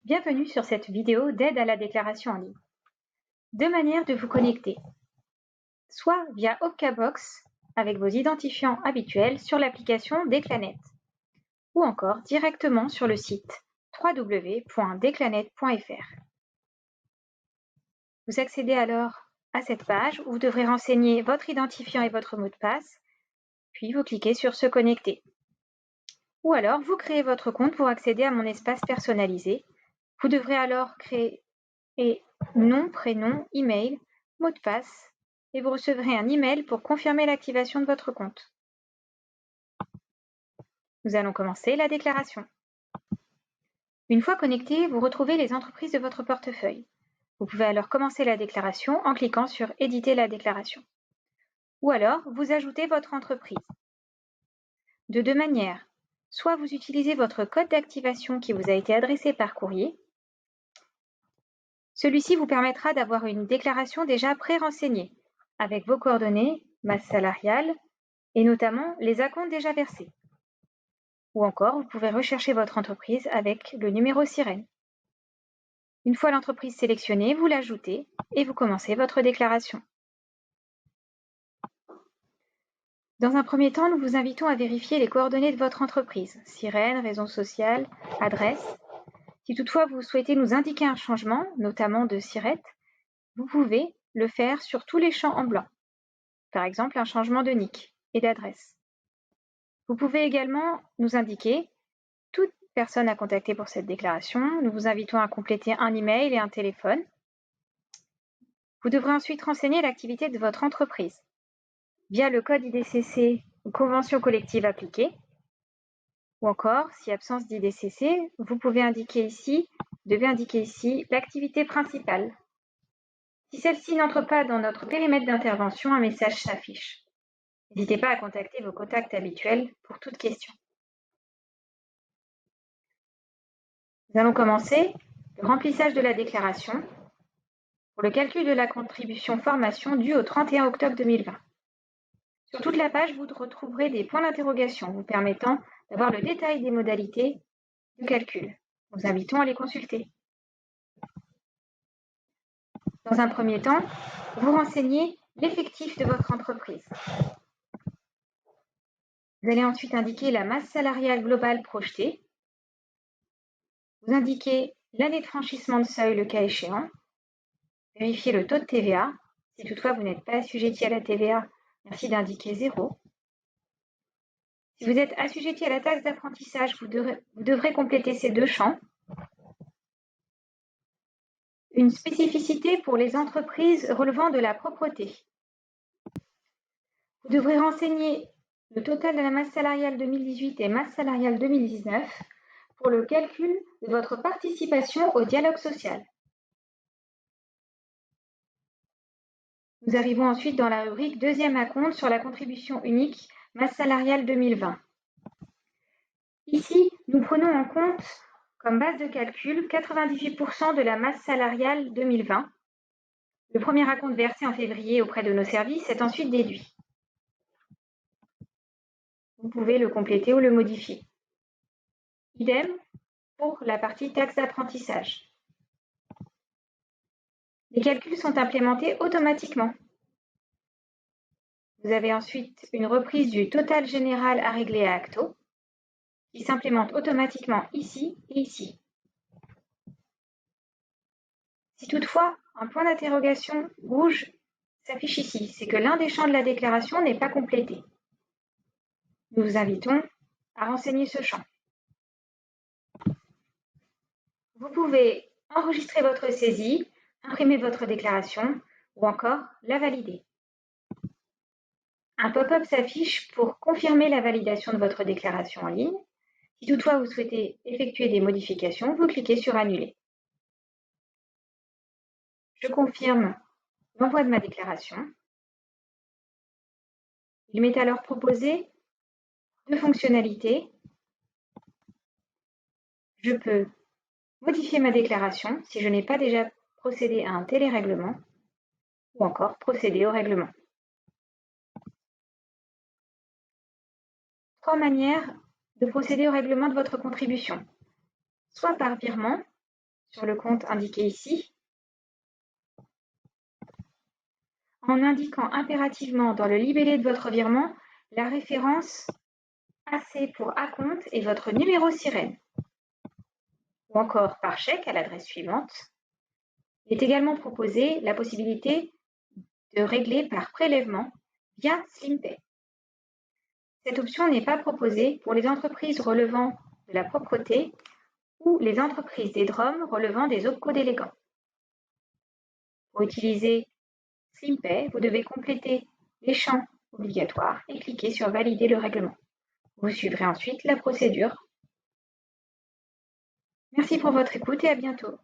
Bienvenue sur cette vidéo d'aide à la déclaration en ligne. Deux manières de vous connecter. Soit via OpcaBox avec vos identifiants habituels sur l'application Declanet, ou encore directement sur le site www.declanet.fr. Vous accédez alors à cette page où vous devrez renseigner votre identifiant et votre mot de passe, puis vous cliquez sur Se connecter. Ou alors vous créez votre compte pour accéder à mon espace personnalisé. Vous devrez alors créer nom, prénom, email, mot de passe et vous recevrez un email pour confirmer l'activation de votre compte. Nous allons commencer la déclaration. Une fois connecté, vous retrouvez les entreprises de votre portefeuille. Vous pouvez alors commencer la déclaration en cliquant sur Éditer la déclaration. Ou alors, vous ajoutez votre entreprise. De deux manières. Soit vous utilisez votre code d'activation qui vous a été adressé par courrier. Celui-ci vous permettra d'avoir une déclaration déjà pré-renseignée, avec vos coordonnées, masse salariale, et notamment les acomptes déjà versés. Ou encore, vous pouvez rechercher votre entreprise avec le numéro sirène. Une fois l'entreprise sélectionnée, vous l'ajoutez et vous commencez votre déclaration. Dans un premier temps, nous vous invitons à vérifier les coordonnées de votre entreprise, sirène, raison sociale, adresse. Si toutefois vous souhaitez nous indiquer un changement, notamment de sirette, vous pouvez le faire sur tous les champs en blanc. Par exemple, un changement de NIC et d'adresse. Vous pouvez également nous indiquer toute personne à contacter pour cette déclaration. Nous vous invitons à compléter un email et un téléphone. Vous devrez ensuite renseigner l'activité de votre entreprise via le code IDCC ou convention collective appliquée. Ou encore, si absence d'IDCC, vous devez indiquer ici l'activité principale. Si celle-ci n'entre pas dans notre périmètre d'intervention, un message s'affiche. N'hésitez pas à contacter vos contacts habituels pour toute question. Nous allons commencer le remplissage de la déclaration pour le calcul de la contribution formation due au 31 octobre 2020. Sur toute la page, vous retrouverez des points d'interrogation vous permettant d'avoir le détail des modalités de calcul. Nous invitons à les consulter. Dans un premier temps, vous renseignez l'effectif de votre entreprise. Vous allez ensuite indiquer la masse salariale globale projetée. Vous indiquez l'année de franchissement de seuil, le cas échéant. Vérifiez le taux de TVA. Si toutefois vous n'êtes pas assujetti à la TVA, merci d'indiquer 0. Si vous êtes assujetti à la taxe d'apprentissage, vous devrez compléter ces deux champs. Une spécificité pour les entreprises relevant de la propreté. Vous devrez renseigner le total de la masse salariale 2018 et masse salariale 2019 pour le calcul de votre participation au dialogue social. Nous arrivons ensuite dans la rubrique deuxième acompte sur la contribution unique masse salariale 2020. Ici, nous prenons en compte comme base de calcul 98% de la masse salariale 2020. Le premier acompte versé en février auprès de nos services est ensuite déduit. Vous pouvez le compléter ou le modifier. Idem pour la partie taxe d'apprentissage. Les calculs sont implémentés automatiquement. Vous avez ensuite une reprise du total général à régler à Acto, qui s'implémente automatiquement ici et ici. Si toutefois un point d'interrogation rouge s'affiche ici, c'est que l'un des champs de la déclaration n'est pas complété. Nous vous invitons à renseigner ce champ. Vous pouvez enregistrer votre saisie, imprimer votre déclaration ou encore la valider. Un pop-up s'affiche pour confirmer la validation de votre déclaration en ligne. Si toutefois vous souhaitez effectuer des modifications, vous cliquez sur Annuler. Je confirme l'envoi de ma déclaration. Il m'est alors proposé deux fonctionnalités. Je peux modifier ma déclaration si je n'ai pas déjà procédé à un télérèglement ou encore procéder au règlement. Trois manières de procéder au règlement de votre contribution, soit par virement, sur le compte indiqué ici, en indiquant impérativement dans le libellé de votre virement la référence AC pour acompte et votre numéro SIREN, ou encore par chèque à l'adresse suivante. Il est également proposé la possibilité de régler par prélèvement via SlimPay. Cette option n'est pas proposée pour les entreprises relevant de la propreté ou les entreprises des DROM relevant des OPCO délégants. Pour utiliser SlimPay, vous devez compléter les champs obligatoires et cliquer sur Valider le règlement. Vous suivrez ensuite la procédure. Merci pour votre écoute et à bientôt.